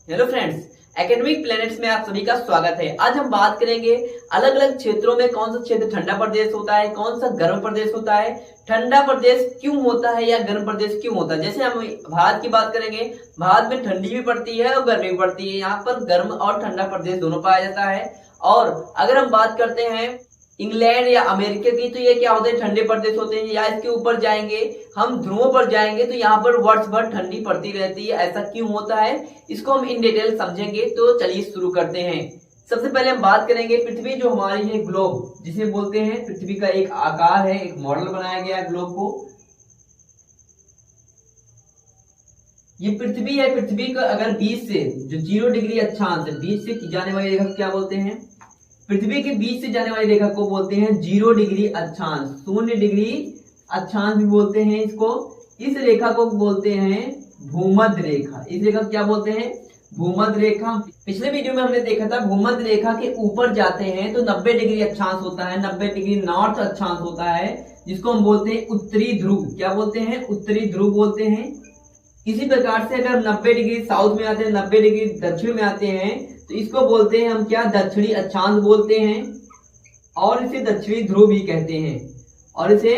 Hello friends, academic planets में आप सभी का स्वागत है। आज हम बात करेंगे अलग अलग क्षेत्रों में कौन सा क्षेत्र ठंडा प्रदेश होता है, कौन सा गर्म प्रदेश होता है, ठंडा प्रदेश क्यों होता है या गर्म प्रदेश क्यों होता है। जैसे हम भारत की बात करेंगे, भारत में ठंडी भी पड़ती है और गर्मी भी पड़ती है। यहाँ पर गर्म और ठंडा प्रदेश दोनों पाया जाता है। और अगर हम बात करते हैं इंग्लैंड या अमेरिका की, तो ये क्या होते हैं, ठंडे प्रदेश होते हैं। या इसके ऊपर जाएंगे, हम ध्रुवों पर जाएंगे तो यहाँ पर वर्ष भर ठंडी पड़ती रहती है। ऐसा क्यों होता है, इसको हम इन डिटेल समझेंगे। तो चलिए शुरू करते हैं। सबसे पहले हम बात करेंगे पृथ्वी जो हमारी है, ग्लोब जिसे बोलते हैं, पृथ्वी का एक आकार है, एक मॉडल बनाया गया है ग्लोब को। ये पृथ्वी है। पृथ्वी का अगर 20 से जो 0 डिग्री अक्षांश है, 20 से जाने वाली रेखा क्या बोलते हैं, पृथ्वी के बीच से जाने वाली रेखा को बोलते हैं 0 डिग्री अक्षांश, 0 डिग्री अक्षांश भी बोलते हैं इसको। इस रेखा को बोलते हैं भूमध्य रेखा। इस रेखा को क्या बोलते हैं, भूमध्य रेखा। पिछले वीडियो में हमने देखा था भूमध्य रेखा के ऊपर जाते हैं तो 90 डिग्री अक्षांश होता है, 90 डिग्री नॉर्थ अक्षांश होता है, जिसको हम बोलते हैं उत्तरी ध्रुव। क्या बोलते हैं, उत्तरी ध्रुव बोलते हैं। इसी प्रकार से अगर 90 डिग्री साउथ में आते हैं, 90 डिग्री दक्षिण में आते हैं, तो इसको बोलते हैं हम क्या, दक्षिणी अक्षांश बोलते हैं। और इसे दक्षिणी ध्रुव भी कहते हैं, और इसे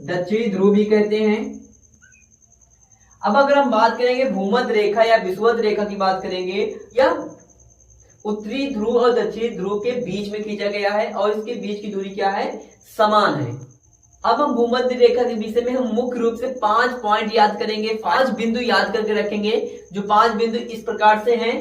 दक्षिणी ध्रुव भी कहते हैं। अब अगर हम बात करेंगे भूमध्य रेखा या विषुवत रेखा की बात करेंगे, या उत्तरी ध्रुव और दक्षिणी ध्रुव के बीच में खींचा गया है और इसके बीच की दूरी क्या है, समान है। अब हम भूमध्य रेखा के विषय में हम मुख्य रूप से 5 पॉइंट याद करेंगे, 5 बिंदु याद करके रखेंगे, जो 5 बिंदु इस प्रकार से हैं।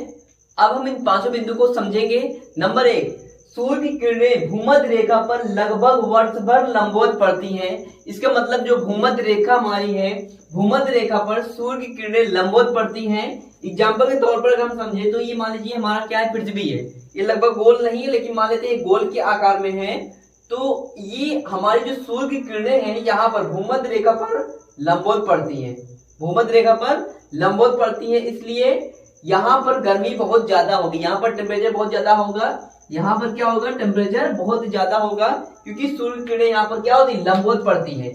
अब हम इन 5 बिंदु को समझेंगे। नंबर 1, सूर्य की किरणें भूमध्य रेखा पर लगभग वर्ष भर लंबवत पड़ती हैं। इसका मतलब जो भूमध्य रेखा हमारी है, भूमध्य रेखा पर सूर्य की किरणें लंबवत पड़ती हैं। एग्जाम्पल के तौर पर अगर हम समझे तो ये मान लीजिए हमारा क्या है, पृथ्वी है। ये लगभग गोल नहीं है, लेकिन मान लेते हैं गोल के आकार में है। तो ये हमारी जो सूर्य की किरणें हैं यहाँ पर भूमध्य रेखा पर लंबवत पड़ती हैं, भूमध्य रेखा पर लंबवत पड़ती हैं। इसलिए यहाँ पर गर्मी बहुत ज्यादा होगी, यहाँ पर टेम्परेचर बहुत ज्यादा होगा। यहाँ पर क्या होगा, टेम्परेचर बहुत ज्यादा होगा, क्योंकि सूर्य की किरणें यहाँ पर क्या होती है, लंबवत पड़ती है।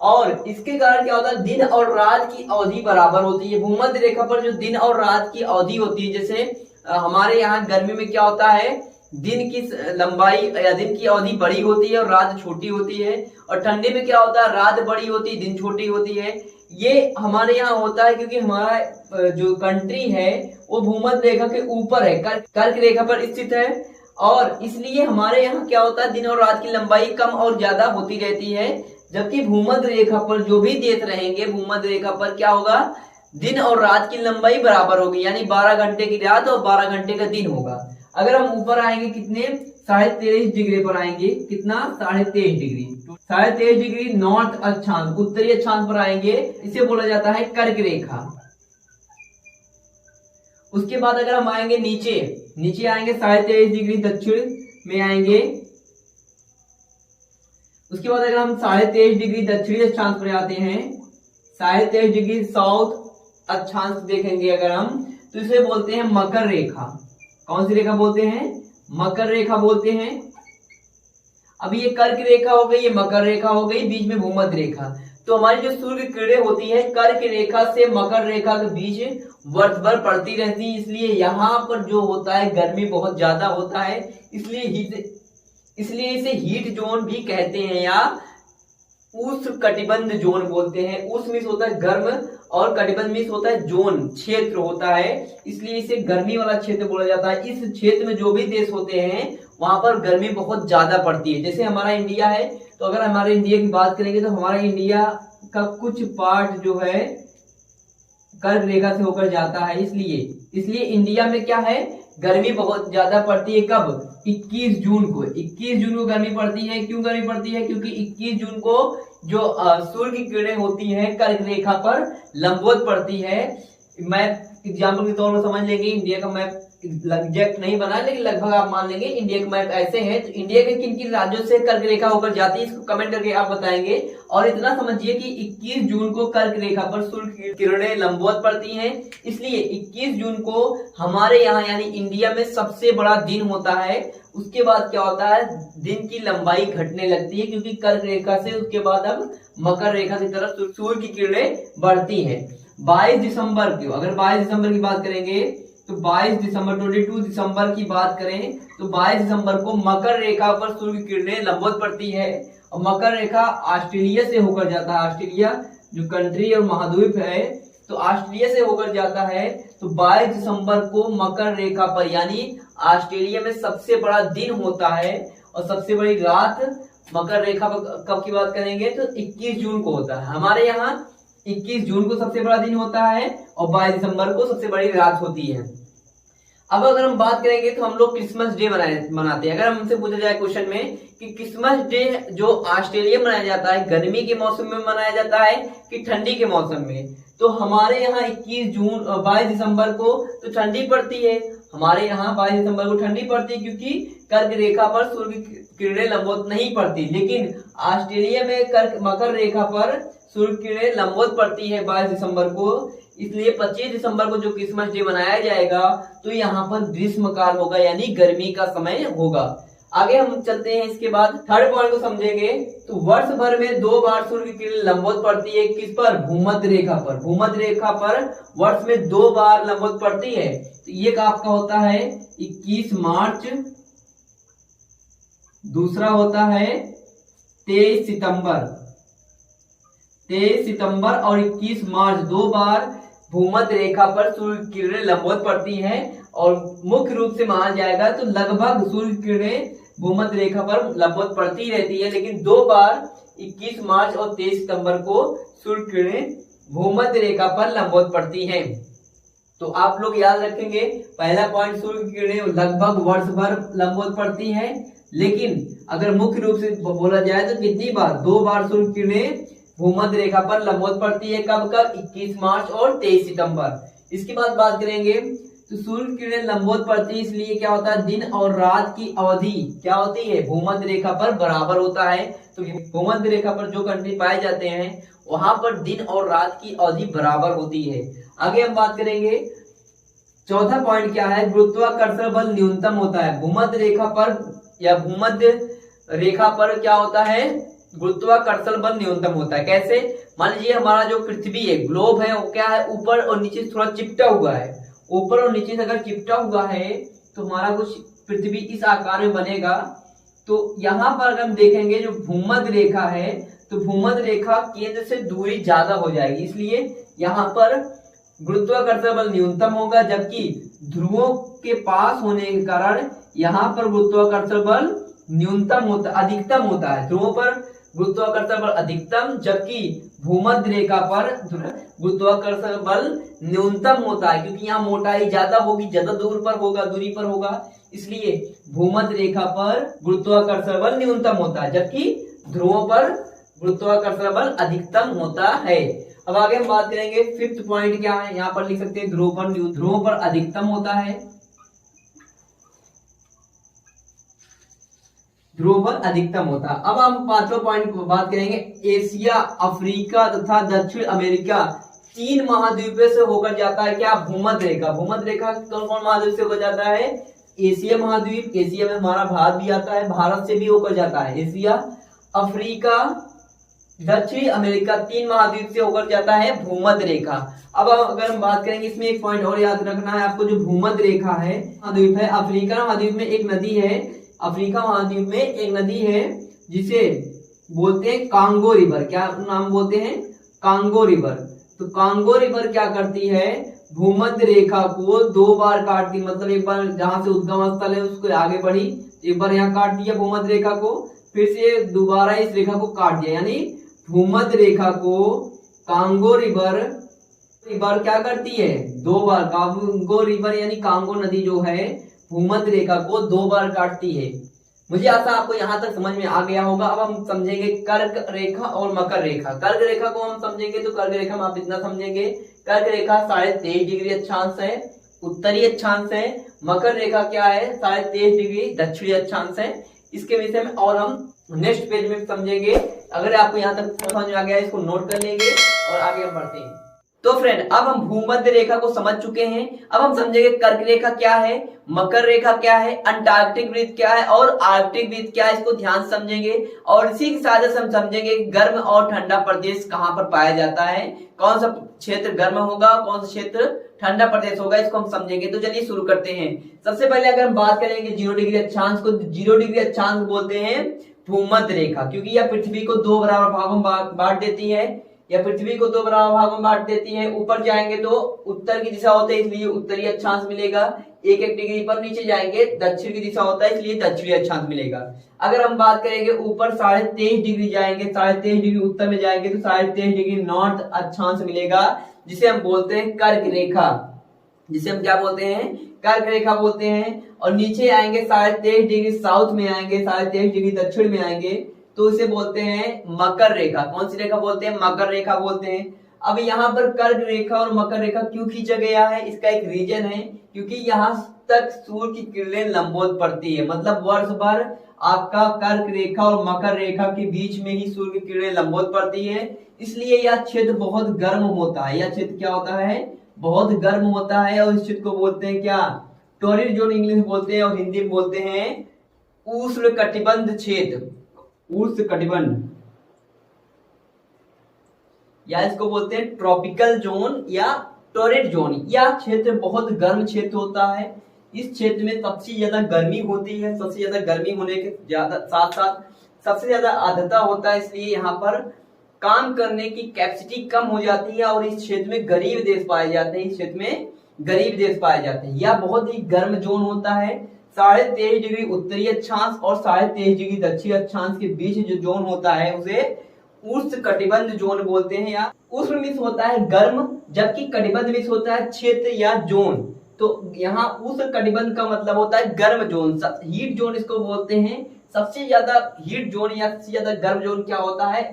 और इसके कारण क्या होता है, दिन और रात की अवधि बराबर होती है। भूमध्य रेखा पर जो दिन और रात की अवधि होती है, जैसे हमारे यहाँ गर्मी में क्या होता है, दिन की लंबाई या दिन की अवधि बड़ी होती है और रात छोटी होती है। और ठंडी में क्या होता है, रात बड़ी होती है, दिन छोटी होती है। ये हमारे यहाँ होता है क्योंकि हमारा जो कंट्री है वो भूमध्य रेखा के ऊपर है, कर्क रेखा पर स्थित है। और इसलिए हमारे यहाँ क्या होता है, दिन और रात की लंबाई कम और ज्यादा होती रहती है। जबकि भूमध्य रेखा पर जो भी देश रहेंगे, भूमध्य रेखा पर क्या होगा, दिन और रात की लंबाई बराबर होगी, यानी 12 घंटे की रात और 12 घंटे का दिन होगा। अगर हम ऊपर आएंगे कितने, 23.5 डिग्री पर आएंगे, कितना, 23.5 डिग्री, 23.5 डिग्री नॉर्थ अक्षांश, उत्तरी अक्षांश पर आएंगे, इसे बोला जाता है कर्क रेखा। उसके बाद अगर हम आएंगे नीचे, नीचे आएंगे 23.5 डिग्री दक्षिण में आएंगे। उसके बाद अगर हम 23.5 डिग्री दक्षिणी अक्षांश पर आते हैं, 23.5 डिग्री साउथ अक्षांश देखेंगे अगर हम, तो इसे बोलते हैं मकर रेखा। कौन सी रेखा बोलते हैं, मकर रेखा बोलते हैं। अब ये कर्क रेखा हो गई, ये मकर रेखा हो गई, बीच में भूमध्य रेखा। तो हमारी जो सूर्य की किरणें होती है कर्क रेखा से मकर रेखा के बीच वर्ष भर पड़ती रहती है। इसलिए यहाँ पर जो होता है गर्मी बहुत ज्यादा होता है, इसलिए इसे हीट जोन भी कहते हैं, या उष्ण कटिबंध जोन बोलते हैं। उष्ण मीन्स होता है गर्म और कटिबंध मीन्स होता है जोन, क्षेत्र होता है, इसलिए इसे गर्मी वाला क्षेत्र बोला जाता है। इस क्षेत्र में जो भी देश होते हैं वहां पर गर्मी बहुत ज्यादा पड़ती है। जैसे हमारा इंडिया है, तो अगर हमारे इंडिया की बात करेंगे तो हमारा इंडिया का कुछ पार्ट जो है कर्क रेखा से होकर जाता है। इसलिए इंडिया में क्या है, गर्मी बहुत ज्यादा पड़ती है। कब, 21 जून को, 21 जून को गर्मी पड़ती है। क्यों गर्मी पड़ती है, क्योंकि 21 जून को जो सूर्य की किरणें होती है कर्क रेखा पर लंबवत पड़ती है। मैप एग्जाम्पल के तौर पर समझ लेंगे, इंडिया का मैप एग्जैक्ट नहीं बना, लेकिन लगभग आप मान लेंगे इंडिया का मैप ऐसे है। तो इंडिया के किन किन राज्यों से कर्क रेखा होकर जाती है, इसको कमेंट करके आप बताएंगे। और इतना समझिए कि 21 जून को कर्क रेखा पर सूर्य की किरणें लंबवत पड़ती हैं। इसलिए 21 जून को हमारे यहाँ यानी इंडिया में सबसे बड़ा दिन होता है। उसके बाद क्या होता है, दिन की लंबाई घटने लगती है, क्योंकि कर्क रेखा से उसके बाद अब मकर रेखा की तरफ सूर्य की किरणें बढ़ती हैं। 22 दिसंबर की, अगर 22 दिसंबर की बात करेंगे तो 22 दिसंबर 22 दिसंबर की बात करें तो 22 दिसंबर को मकर रेखा पर सूर्य की किरणें लंबवत पड़ती है और मकर रेखा ऑस्ट्रेलिया से होकर जाता है। ऑस्ट्रेलिया जो कंट्री और महाद्वीप है तो ऑस्ट्रेलिया से होकर जाता है। तो 22 दिसंबर को मकर रेखा पर यानी ऑस्ट्रेलिया में सबसे बड़ा दिन होता है और सबसे बड़ी रात मकर रेखा पर कब की बात करेंगे तो 21 जून को होता है। हमारे यहाँ 21 जून को सबसे बड़ा दिन होता है और 22 दिसंबर को सबसे बड़ी रात होती है। अब अगर हम बात करेंगे तो हम लोग क्रिसमस डे मनाते हैं। अगर हमसे पूछा जाए क्वेश्चन में कि क्रिसमस डे जो ऑस्ट्रेलिया में मनाया जाता है गर्मी के मौसम में मनाया जाता है कि ठंडी के मौसम में, तो हमारे यहाँ 22 दिसंबर को तो ठंडी पड़ती है। हमारे यहाँ 22 दिसंबर को ठंडी पड़ती है क्योंकि कर्क रेखा पर सूर्य की किरणें लंबवत नहीं पड़ती, लेकिन ऑस्ट्रेलिया में मकर रेखा पर सूर्य की किरणें लंबवत पड़ती है 22 दिसंबर को। इसलिए 25 दिसंबर को जो क्रिसमस डे मनाया जाएगा तो यहाँ पर ग्रीष्मकाल होगा यानी गर्मी का समय होगा। आगे हम चलते हैं, इसके बाद थर्ड पॉइंट को समझेंगे। तो वर्ष भर में 2 बार सूर्य की किरण लंबवत पड़ती है, किस पर? भूमध्य रेखा पर। भूमध्य रेखा पर वर्ष में 2 बार लंबवत पड़ती है। तो ये आपका होता है 21 मार्च, दूसरा होता है 23 सितंबर। 23 सितंबर और 21 मार्च 2 बार भूमध्य रेखा पर सूर्य की किरणें लंबवत पड़ती हैं और मुख्य रूप से माना जाएगा तो लगभग सूर्य की किरणें भूमध्य रेखा पर लंबवत पड़ती रहती है, लेकिन 2 बार 21 मार्च और 23 सितंबर को सूर्य की किरणें भूमध्य रेखा पर लंबवत पड़ती हैं। तो आप लोग याद रखेंगे, पहला पॉइंट सूर्य की किरणें लगभग वर्ष भर लंबवत पड़ती है, लेकिन अगर मुख्य रूप से बोला जाए तो कितनी बार? 2 बार सूर्य की किरणें भूमध्य रेखा पर लंबवत पड़ती है। कब कब? 21 मार्च और 23 सितंबर। इसके बाद बात करेंगे तो सूर्य की किरणें लंबवत पड़ती है, इसलिए क्या होता है दिन और रात की अवधि क्या होती है? भूमध्य रेखा पर बराबर होता है। तो भूमध्य रेखा पर जो कंट्री पाए जाते हैं वहां पर दिन और रात की अवधि बराबर होती है। आगे हम बात करेंगे, चौथा पॉइंट क्या है? गुरुत्वाकर्षण बल न्यूनतम होता है। भूमध्य रेखा पर या भूमध्य रेखा पर क्या होता है? गुरुत्वाकर्षण बल न्यूनतम होता है। कैसे? मान लीजिए हमारा जो पृथ्वी है, ग्लोब है, वो क्या है? ऊपर और नीचे थोड़ा चिपटा हुआ है। ऊपर और नीचे से अगर चिपटा हुआ है तो हमारा कुछ पृथ्वी इस आकार में बनेगा। तो यहाँ पर अगर हम देखेंगे जो भूमध्य रेखा है तो भूमध्य रेखा केंद्र से दूरी ज्यादा हो जाएगी, इसलिए यहाँ पर गुरुत्वाकर्षण बल न्यूनतम होगा, जबकि ध्रुवों के पास होने के कारण यहाँ पर गुरुत्वाकर्षण बल अधिकतम होता है। ध्रुवों पर गुरुत्वाकर्षण बल अधिकतम, जबकि भूमध्य रेखा पर गुरुत्वाकर्षण बल न्यूनतम होता है, क्योंकि यहाँ मोटाई ज्यादा होगी, ज्यादा दूरी पर होगा, इसलिए भूमध्य रेखा पर गुरुत्वाकर्षण बल न्यूनतम होता है, जबकि ध्रुवों पर गुरुत्वाकर्षण बल अधिकतम होता है। अब आगे हम बात करेंगे, फिफ्थ पॉइंट क्या है? यहाँ पर लिख सकते हैं ध्रुवों पर अधिकतम होता है, ध्रुव पर अधिकतम होता है। अब हम पांचवा पॉइंट बात करेंगे, एशिया, अफ्रीका तथा दक्षिण अमेरिका 3 महाद्वीपों से होकर जाता है क्या? भूमध्य रेखा। भूमध्य रेखा कौन कौन महाद्वीप से होकर जाता है? एशिया महाद्वीप, एशिया में हमारा भारत भी आता है, भारत से भी होकर जाता है। एशिया, अफ्रीका, दक्षिण अमेरिका 3 महाद्वीप से होकर जाता है भूमध्य रेखा। अब अगर हम बात करेंगे, इसमें एक पॉइंट और याद रखना है आपको, जो भूमध्य रेखा है महाद्वीप है, अफ्रीका महाद्वीप में एक नदी है, अफ्रीका महाद्वीप में एक नदी है जिसे बोलते हैं कांगो रिवर। क्या नाम बोलते हैं? Congo river. तो कांगो रिवर क्या करती है? भूमध्य रेखा को 2 बार काटती, मतलब एक बार जहां से उद्गम स्थल है उसको आगे बढ़ी, एक बार यहाँ काट दिया भूमध्य रेखा को, फिर से दोबारा इस रेखा को काट दिया, यानी भूमध्य रेखा को कांगो रिवर क्या करती है? 2 बार। कांगो रिवर यानी कांगो नदी जो है भूमध्य रेखा को 2 बार काटती है। मुझे आशा आपको यहाँ तक समझ में आ गया होगा। अब हम समझेंगे कर्क रेखा और मकर रेखा। कर्क रेखा को हम समझेंगे तो कर्क रेखा में आप इतना समझेंगे, कर्क रेखा 23.5 डिग्री अक्षांश है, उत्तरी अक्षांश है। मकर रेखा क्या है? 23.5 डिग्री दक्षिणी अक्षांश है। इसके विषय में और हम नेक्स्ट पेज में समझेंगे। अगर आपको यहाँ तक समझ में आ गया, इसको नोट कर लेंगे और आगे हम बढ़ते हैं। तो फ्रेंड अब हम भूमध्य रेखा को समझ चुके हैं। अब हम समझेंगे कर्क रेखा क्या है, मकर रेखा क्या है, अंटार्कटिक वृत्त क्या है और आर्कटिक वृत्त क्या है, इसको ध्यान से समझेंगे। और इसी की साथ हम समझेंगे गर्म और ठंडा प्रदेश कहां पर पाया जाता है, कौन सा क्षेत्र गर्म होगा, कौन सा क्षेत्र ठंडा प्रदेश होगा, इसको हम समझेंगे। तो चलिए शुरू करते हैं। सबसे पहले अगर हम बात करेंगे 0 डिग्री अक्षांश को, 0 डिग्री अक्षांश बोलते हैं भूमध्य रेखा, क्योंकि यह पृथ्वी को 2 बराबर भागों में बांट देती है। यह पृथ्वी को 2 बराबर भागों में बांट देती है। ऊपर जाएंगे तो उत्तर की दिशा होता है, इसलिए उत्तरी अक्षांश मिलेगा 1-1 डिग्री पर। नीचे जाएंगे दक्षिण की दिशा होता है, इसलिए दक्षिणी अक्षांश मिलेगा। अगर हम बात करेंगे ऊपर 23.5 डिग्री जाएंगे, 23.5 डिग्री उत्तर में जाएंगे तो 23.5 डिग्री नॉर्थ अक्षांश मिलेगा, जिसे हम बोलते हैं कर्क रेखा, जिसे हम क्या बोलते हैं, कर्क रेखा बोलते हैं। और नीचे आएंगे 23.5 डिग्री साउथ में आएंगे, 23.5 डिग्री दक्षिण में आएंगे तो इसे बोलते हैं मकर रेखा। कौन सी रेखा बोलते हैं, मकर रेखा बोलते हैं। अब यहाँ पर कर्क रेखा और मकर रेखा क्यों खींचा गया है, इसका एक रीजन है, क्योंकि यहाँ तक सूर्य की किरणें लंबवत पड़ती है, मतलब वर्ष भर आपका कर्क रेखा और मकर रेखा के बीच में ही सूर्य की किरणें लंबवत पड़ती है, इसलिए यह क्षेत्र बहुत गर्म होता है। यह क्षेत्र क्या होता है, बहुत गर्म होता है। और इस क्षेत्र को बोलते हैं क्या, टॉरिड जोन इंग्लिश में बोलते हैं और हिंदी में बोलते हैं उष्णकटिबंध क्षेत्र, उष्णकटिबंध, या इसको बोलते हैं ट्रॉपिकल जोन या टॉरिड जोन। यह क्षेत्र बहुत गर्म क्षेत्र होता है। इस क्षेत्र में सबसे ज्यादा गर्मी होती है, सबसे ज्यादा गर्मी होने के साथ साथ सबसे ज्यादा आर्द्रता होता है, इसलिए यहाँ पर काम करने की कैपेसिटी कम हो जाती है। और इस क्षेत्र में गरीब देश पाए जाते हैं, इस क्षेत्र में गरीब देश पाए जाते हैं। यह बहुत ही गर्म जोन होता है। 23.5 डिग्री उत्तरी अक्षांश और 23.5 डिग्री दक्षिणी अक्षांश के बीच जो जोन होता है उसे उष्णकटिबंध जोन बोलते हैं। या उष्ण मीन्स होता है गर्म, जबकि कटिबंध मीन्स होता है क्षेत्र या जोन। तो यहाँ उष्णकटिबंध का मतलब होता है गर्म जोन, हीट जोन इसको बोलते हैं। सबसे ज्यादा हीट जोन या सबसे ज्यादा गर्म जोन क्या होता है,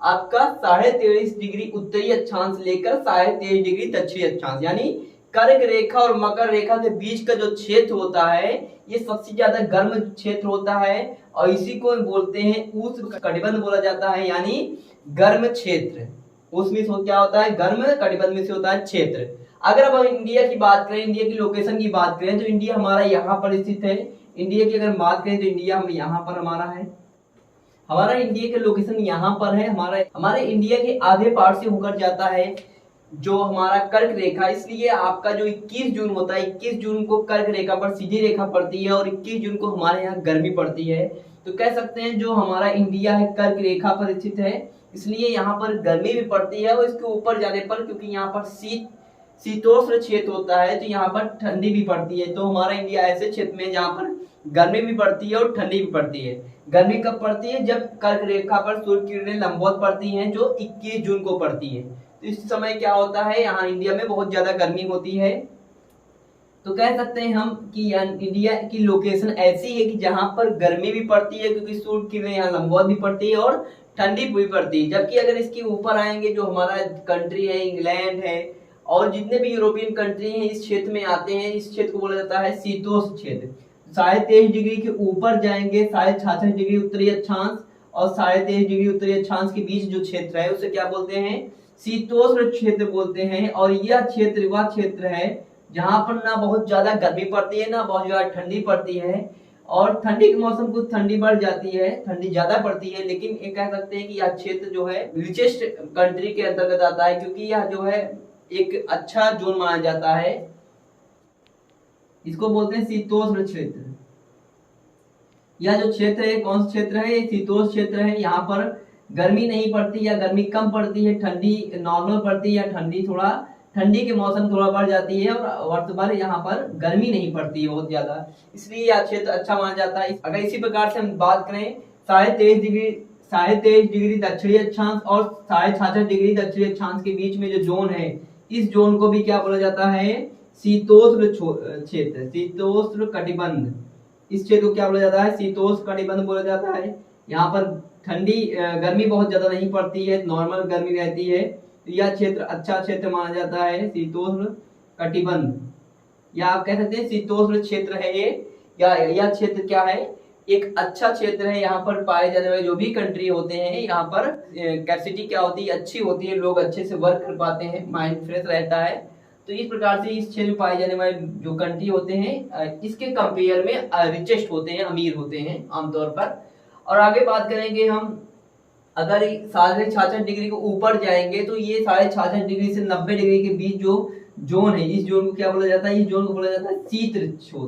आपका 23.5 डिग्री उत्तरी अक्षांश लेकर 23.5 डिग्री दक्षिणी अक्षांश, यानी कर्क रेखा और मकर रेखा के बीच का जो क्षेत्र होता है ये सबसे ज्यादा गर्म क्षेत्र होता है। और इसी को बोलते हैं उष्णकटिबंध बोला जाता है, यानी गर्म क्षेत्र। उसमें क्या होता है, गर्म, कटिबंध में से होता है क्षेत्र। अगर अब हम इंडिया की बात करें, इंडिया की लोकेशन की बात करें, तो इंडिया हमारा यहाँ पर स्थित है। इंडिया की अगर बात करें तो इंडिया हम यहाँ पर हमारा है, हमारा इंडिया के लोकेशन यहाँ पर है। हमारे इंडिया के आधे पार्ट से होकर जाता है जो हमारा कर्क रेखा, इसलिए आपका जो 21 जून होता है, 21 जून को कर्क रेखा पर सीधी रेखा पड़ती है और 21 जून को हमारे यहाँ गर्मी पड़ती है। तो कह सकते हैं जो हमारा इंडिया है कर्क रेखा पर स्थित है, इसलिए यहाँ पर गर्मी भी पड़ती है। और इसके ऊपर जाने पर, क्योंकि यहाँ पर शीतोष्ण क्षेत्र होता है, तो यहाँ पर ठंडी भी पड़ती है। तो हमारा इंडिया ऐसे क्षेत्र में जहाँ पर गर्मी भी पड़ती है और ठंडी भी पड़ती है। गर्मी कब पड़ती है, जब कर्क रेखा पर सूर्य किरणें लंबवत पड़ती हैं, जो 21 जून को पड़ती है। तो इस समय क्या होता है, यहाँ इंडिया में बहुत ज्यादा गर्मी होती है। तो कह सकते हैं हम कि इंडिया की लोकेशन ऐसी है कि जहां पर गर्मी भी पड़ती है, क्योंकि सूर्य किरणें यहाँ लंबवत भी पड़ती है और ठंडी भी पड़ती है। जबकि अगर इसके ऊपर आएंगे, जो हमारा कंट्री है, इंग्लैंड है और जितने भी यूरोपियन कंट्री हैं इस क्षेत्र में आते हैं। इस क्षेत्र को बोला जाता है शीतोष्ण क्षेत्र। 23.5 डिग्री के ऊपर जाएंगे 66 डिग्री उत्तरी अक्षांश और 23.5 डिग्री उत्तरी अक्षांश के बीच जो क्षेत्र है उसे क्या बोलते हैं, शीतोष्ण क्षेत्र बोलते हैं। और यह क्षेत्र वह क्षेत्र है जहां पर ना बहुत ज्यादा गर्मी पड़ती है, ना बहुत ज्यादा ठंडी पड़ती है। और ठंडी के मौसम कुछ ठंडी बढ़ जाती है, ठंडी ज्यादा पड़ती है, लेकिन ये कह सकते हैं कि यह क्षेत्र जो है रिचेस्ट कंट्री के अंतर्गत आता है, क्योंकि यह जो है एक अच्छा जोन माना जाता है। इसको बोलते हैं शीतोष्ण क्षेत्र। यह जो क्षेत्र है, कौन सा क्षेत्र है, ये शीतोष्ण क्षेत्र है। यहाँ पर गर्मी नहीं पड़ती या गर्मी कम पड़ती है, ठंडी नॉर्मल पड़ती है या ठंडी के मौसम थोड़ा बढ़ जाती है। और वर्ष भर यहाँ पर गर्मी नहीं पड़ती है बहुत ज्यादा, इसलिए यह क्षेत्र अच्छा माना जाता है। अगर इसी प्रकार से हम बात करें 23.5 डिग्री दक्षिणी अक्षांश और 66 डिग्री दक्षिणी अक्षांश के बीच में जो जोन है, इस जोन को भी क्या बोला जाता है, शीतोष्ण क्षेत्र, शीतोष्ण कटिबंध। इस क्षेत्र को क्या बोला जाता है, शीतोष्ण कटिबंध बोला जाता है। यहाँ पर ठंडी गर्मी बहुत ज्यादा नहीं पड़ती है, नॉर्मल गर्मी रहती है। तो यह क्षेत्र अच्छा क्षेत्र माना जाता है, शीतोष्ण कटिबंध, या आप कह सकते हैं शीतोष्ण क्षेत्र है ये। या यह क्षेत्र क्या है, एक अच्छा क्षेत्र है। यहाँ पर पाए जाने वाले जो भी कंट्री होते हैं, यहाँ पर कैपेसिटी क्या होती है, अच्छी होती है, लोग अच्छे से वर्क कर पाते हैं, माइंड फ्रेश रहता है। तो इस प्रकार से इस क्षेत्र में पाए जाने वाले जो कंट्री होते हैं इसके कंपेयर में रिचेस्ट होते हैं, अमीर होते हैं आमतौर पर। और आगे बात करेंगे हम, अगर 66.5 डिग्री को ऊपर जाएंगे तो ये 66.5 डिग्री से 90 डिग्री के बीच जो जोन है, इस जोन को क्या बोला जाता है, इस जोन को बोला जाता है शीत ऋतु,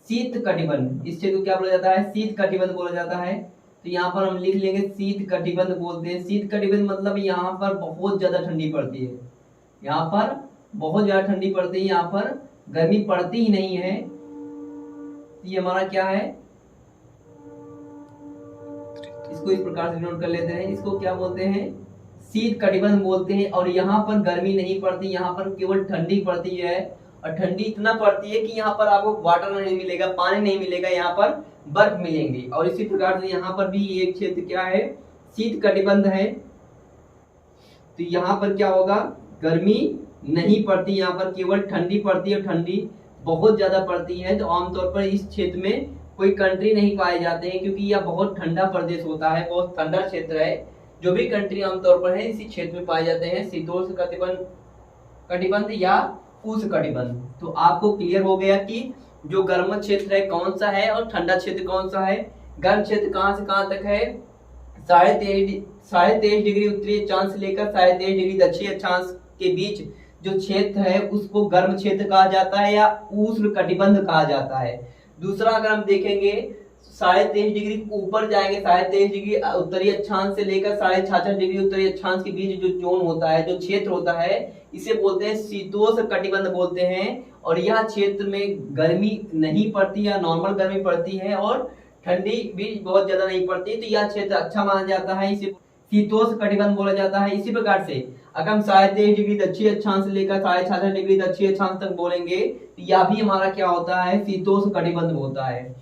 शीत कटिबंध। इस क्षेत्र को क्या बोला जाता है, शीत कटिबंध बोला जाता है। तो यहाँ पर हम लिख लेंगे शीत कटिबंध बोलते हैं। शीत कटिबंध मतलब यहाँ पर बहुत ज्यादा ठंडी पड़ती है, यहाँ पर बहुत ज्यादा ठंडी पड़ती है, यहाँ पर गर्मी पड़ती ही नहीं है। ये हमारा क्या है, इसको इस प्रकार से नोट कर लेते हैं, इसको क्या बोलते हैं, शीत कटिबंध बोलते हैं। और यहाँ पर गर्मी नहीं पड़ती, यहाँ पर केवल ठंडी पड़ती है। और ठंडी इतना पड़ती है कि यहाँ पर आपको वाटर नहीं मिलेगा, पानी नहीं मिलेगा, यहाँ पर बर्फ मिलेंगी। और इसी प्रकार से यहाँ पर भी एक क्षेत्र क्या है, शीत कटिबंध है। तो यहाँ पर क्या होगा, गर्मी नहीं पड़ती, यहाँ पर केवल ठंडी पड़ती है, ठंडी बहुत ज्यादा पड़ती है। तो आमतौर पर इस क्षेत्र में कोई कंट्री नहीं पाए जाते हैं, क्योंकि यह बहुत ठंडा प्रदेश होता है, बहुत ठंडा क्षेत्र है। जो भी कंट्री आमतौर पर है इसी क्षेत्र में पाए जाते हैं, शीतोष्ण कटिबंध या उष्ण कटिबंध। तो आपको क्लियर हो गया कि जो गर्म क्षेत्र है कौन सा है और ठंडा क्षेत्र कौन सा है। गर्म क्षेत्र कहां से कहां तक है, 23.5 डिग्री उत्तरी अक्षांश से लेकर 23.5 डिग्री दक्षिणी अक्षांश के बीच जो क्षेत्र है उसको गर्म क्षेत्र कहा जाता है या उष्ण कटिबंध कहा जाता है। दूसरा अगर हम देखेंगे 23.5 डिग्री ऊपर जाएंगे, 23.5 डिग्री उत्तरी अक्षांश से लेकर 66.5 डिग्री उत्तरी अक्षांश के बीच जो जोन होता है, जो क्षेत्र होता है, इसे बोलते हैं शीतोष्ण कटिबंध बोलते हैं। और यह क्षेत्र में गर्मी नहीं पड़ती या नॉर्मल गर्मी पड़ती है और ठंडी भी बहुत ज्यादा नहीं पड़ती, तो यह क्षेत्र अच्छा माना जाता है, इसे शीतोष्ण कटिबंध बोला जाता है। इसी प्रकार से अगर हम 23.5 डिग्री दक्षिणी अक्षांश से लेकर 66.5 डिग्री दक्षिणी अक्षांश तक बोलेंगे तो यह भी हमारा क्या होता है, शीतोष्ण कटिबंध होता है।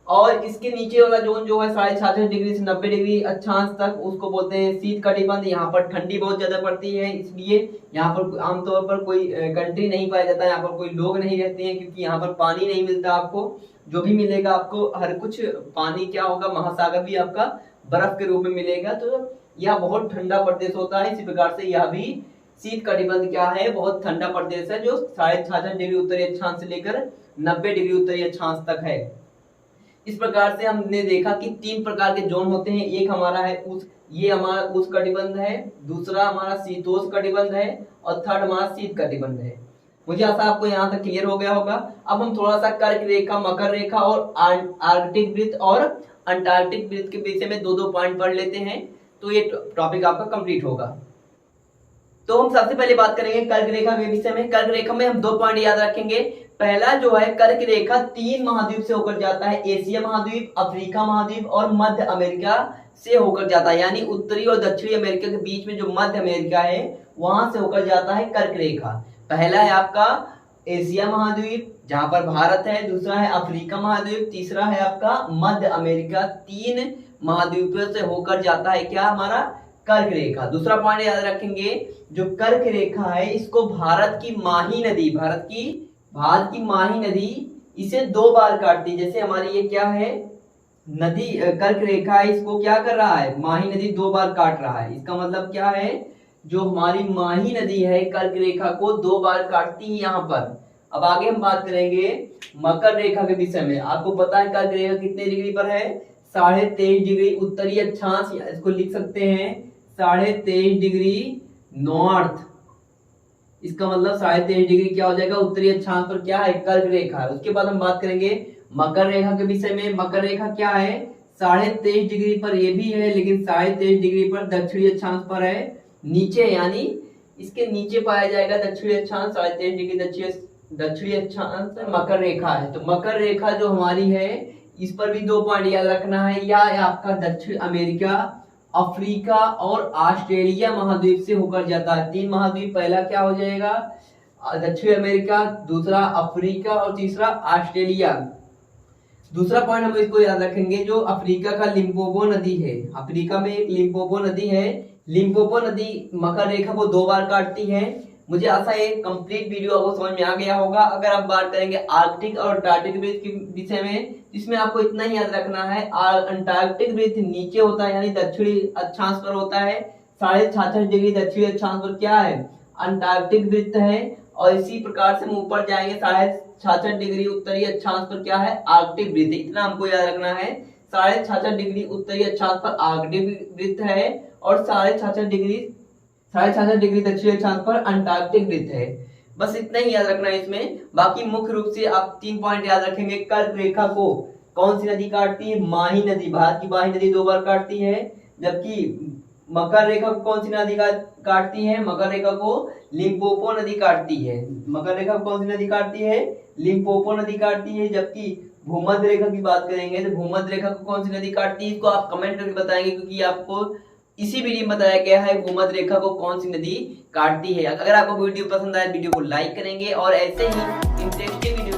और इसके नीचे वाला जोन जो है 66.5 डिग्री से 90 डिग्री अक्षांश तक, उसको बोलते हैं शीत कटिबंध। यहाँ पर ठंडी बहुत ज्यादा पड़ती है, इसलिए यहाँ पर आमतौर पर कोई कंट्री नहीं पाया जाता, यहाँ पर कोई लोग नहीं रहते हैं, क्योंकि यहाँ पर पानी नहीं मिलता आपको। जो भी मिलेगा आपको हर कुछ पानी क्या होगा, महासागर भी आपका बर्फ के रूप में मिलेगा। तो यह बहुत ठंडा प्रदेश होता है। इसी प्रकार से यह भी शीत कटिबंध क्या है, बहुत ठंडा प्रदेश है, जो 66.5 डिग्री उत्तरी अक्षांश से लेकर 90 डिग्री उत्तरी अक्षांश तक है। इस प्रकार से हमने देखा कि 3 प्रकार के जोन होते हैं। एक हमारा है ये हमारा उष्ण कटिबंध है, दूसरा हमारा शीतोष्ण कटिबंध है और थर्ड हमारा शीत कटिबंध है। मुझे आशा आपको यहाँ तक क्लियर हो गया होगा। अब हम थोड़ा सा कर्क रेखा, मकर रेखा और आर्कटिक वृत्त और अंटार्कटिक वृत्त के विषय में 2-2 पॉइंट पढ़ लेते हैं, तो ये टॉपिक आपका कंप्लीट होगा। तो हम सबसे पहले बात करेंगे कर्क रेखा के विषय में। कर्क रेखा में हम 2 पॉइंट याद रखेंगे। पहला जो है, कर्क रेखा 3 महाद्वीप से होकर जाता है, एशिया महाद्वीप, अफ्रीका महाद्वीप और मध्य अमेरिका से होकर जाता है। यानी उत्तरी और दक्षिणी अमेरिका के बीच में जो मध्य अमेरिका है वहां से होकर जाता है कर्क रेखा। पहला है आपका एशिया महाद्वीप जहां पर भारत है, दूसरा है अफ्रीका महाद्वीप, तीसरा है आपका मध्य अमेरिका। 3 महाद्वीपों से होकर जाता है क्या, हमारा कर्क रेखा। दूसरा पॉइंट याद रखेंगे, जो कर्क रेखा है इसको भारत की माही नदी, भारत की माही नदी इसे 2 बार काटती है। जैसे हमारी ये क्या है, नदी कर्क रेखा है, इसको क्या कर रहा है, माही नदी 2 बार काट रहा है। इसका मतलब क्या है, जो हमारी माही नदी है कर्क रेखा को 2 बार काटती है यहाँ पर। अब आगे हम बात करेंगे मकर रेखा के विषय में। आपको पता है कर्क रेखा कितने डिग्री पर है, 23.5 डिग्री उत्तरी अक्षांश, इसको लिख सकते हैं 23.5 डिग्री नॉर्थ। इसका मतलब 23.5 डिग्री क्या हो जाएगा, उत्तरी अक्षांश पर क्या है, कर्क रेखा है। उसके बाद हम बात करेंगे मकर रेखा के विषय में। मकर रेखा क्या है, 23.5 डिग्री पर ये भी है, लेकिन 23.5 डिग्री पर दक्षिणी अक्षांश पर है, नीचे, यानी इसके नीचे पाया जाएगा दक्षिणी अक्षांश, 23.5 डिग्री दक्षिणी अक्षांश मकर रेखा है। तो मकर रेखा जो हमारी है इस पर भी 2 पॉइंट याद रखना है। यह आपका दक्षिण अमेरिका, अफ्रीका और ऑस्ट्रेलिया महाद्वीप से होकर जाता है। 3 महाद्वीप, पहला क्या हो जाएगा दक्षिण अमेरिका, दूसरा अफ्रीका और तीसरा ऑस्ट्रेलिया। दूसरा पॉइंट हम इसको याद रखेंगे, जो अफ्रीका का लिम्पोपो नदी है, अफ्रीका में एक लिम्पोपो नदी है। लिम्पोपो नदी मकर रेखा को 2 बार काटती है। मुझे आशा है कंप्लीट वीडियो आपको समझ में आ गया होगा। अगर आप बात करेंगे आर्कटिक और अंटार्कटिक वृत्त के विषय में, इसमें आपको इतना ही याद रखना है, अंटार्कटिक वृत्त नीचे होता है यानी दक्षिणी अक्षांश पर होता है। 66.5 डिग्री दक्षिणी अक्षांश पर क्या है, अंटार्कटिक वृत्त है। और इसी प्रकार से हम ऊपर जाएंगे 66.5 डिग्री उत्तरी अक्षांश पर क्या है, आर्कटिक वृत्त। इतना हमको याद रखना है, 66.5 डिग्री उत्तरी अक्षांश पर आर्कटिक वृत्त है और 66.5 डिग्री दक्षिणी अक्षांश पर अंटार्कटिक वृत्त है। बस इतना ही याद रखना है इसमें। बाकी मुख्य रूप से आप 3 पॉइंट याद रखेंगे। कर्क रेखा को कौन सी नदी काटती है, माही नदी, भारत की माही नदी 2 बार काटती है। जबकि मकर रेखा को कौन सी नदी काटती है, मकर रेखा को लिम्पोपो नदी काटती है। मकर रेखा को कौन सी नदी काटती है, लिम्पोपो नदी काटती है। जबकि भूमध्य रेखा की बात करेंगे तो भूमध्य रेखा को कौन सी नदी काटती है, इसको आप कमेंट करके बताएंगे, क्योंकि आपको इसी वीडियो में बताया गया है भूमध्य रेखा को कौन सी नदी काटती है। अगर आपको वीडियो पसंद आए वीडियो को लाइक करेंगे और ऐसे ही इंटरेस्टिंग वीडियो